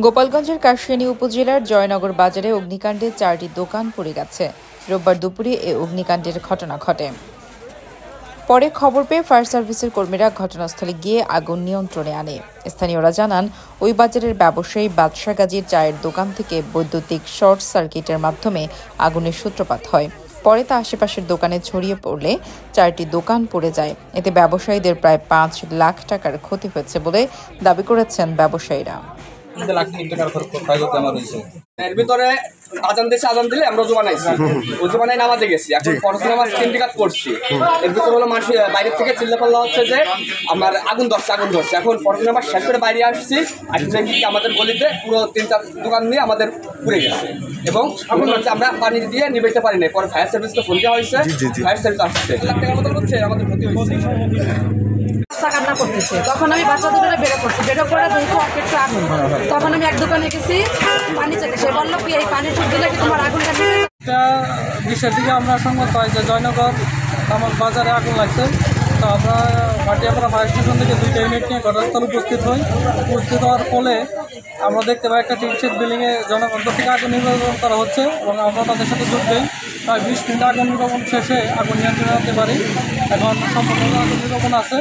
গোপালগঞ্জের কাশিয়ানী উপজেলার জয়নগর বাজারে অগ্নিকাণ্ডে 4টি দোকান পুড়ে গেছে। রোববার দুপুরে এ অগ্নিকাণ্ডের ঘটনা ঘটে। পরে খবর পেয়ে ফায়ার সার্ভিসের কর্মীরা ঘটনাস্থলে গিয়ে আগুন নিয়ন্ত্রণে আনে। স্থানীয়রা জানান, ওই বাজারের ব্যবসায়ী বাদশা গাজীর চায়ের দোকান থেকে বৈদ্যুতিক শর্ট সার্কিটের মাধ্যমে আগুনের সূত্রপাত হয়। পরে তা আশেপাশের দোকানে ছড়িয়ে পড়লে 4টি দোকান পুড়ে যায়। এতে ব্যবসায়ীদের প্রায় 5 লাখ টাকার ক্ষতি হয়েছে বলে দাবি করেছেন ব্যবসায়ীরা। এর ভিতরে আজান দিলে আমরা ওযু বানাইছি, ওযু বানাই নামাজে গেছি। এখন ফরজ নামাজ 3 রাকাত পড়ছি। এর ভিতরে হলো মানুষ বাইরে থেকে চিল্লাপাল্লা হচ্ছে যে আমার আগুন ধরছে। এখন ফরজ নামাজ শেষ করে বাইরে আসছি, আসলে কি আমাদের গলিতে পুরো 3টা দোকান নিয়ে আমাদের পুড়ে গেছে এবং আগুন হচ্ছে আমরা পানি দিয়ে নিভাইতে পারি না। পরে ফায়ার সার্ভিসকে ফোন দেওয়া হয়েছে, ফায়ার সার্ভিস আসছে। 1 লাখ টাকার মতো হচ্ছে আমাদের ক্ষতি হয়েছে। কান্না করতেছে, তখন আমি বাচ্চা দুটো বেরো করছি, বেরো করে দেখো একটু আগুন। তখন আমি এক দোকানে গেছি পানি চাইতে, সে বললো কি এই পানি টুক দিলে কি তোমার আগুন কাটবে। বিষয়ের দিকে আমরা সংবাদ পাই যে জয়নগর আমার বাজারে আগুন লাগছে। তো আমরা ভাটিয়াপাড়া ফায়ার স্টেশন থেকে 2টা ইউনিট নিয়ে ঘটনাস্থলে উপস্থিত হওয়ার ফলে আমরা দেখতে পাই একটা টিনশেড বিল্ডিংয়ে জনগণ থেকে আগুন নির্বাপন করা হচ্ছে এবং আমরা তাদের সাথে যোগ দিই। প্রায় 20 মিনিট আগুন নির্বাপন শেষে আগুন নিয়ন্ত্রণে আনতে পারি। এখন সম্পূর্ণ আগুন নির্বাপন আছে,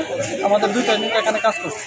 আমাদের 2টা ইউনিট এখানে কাজ করছে।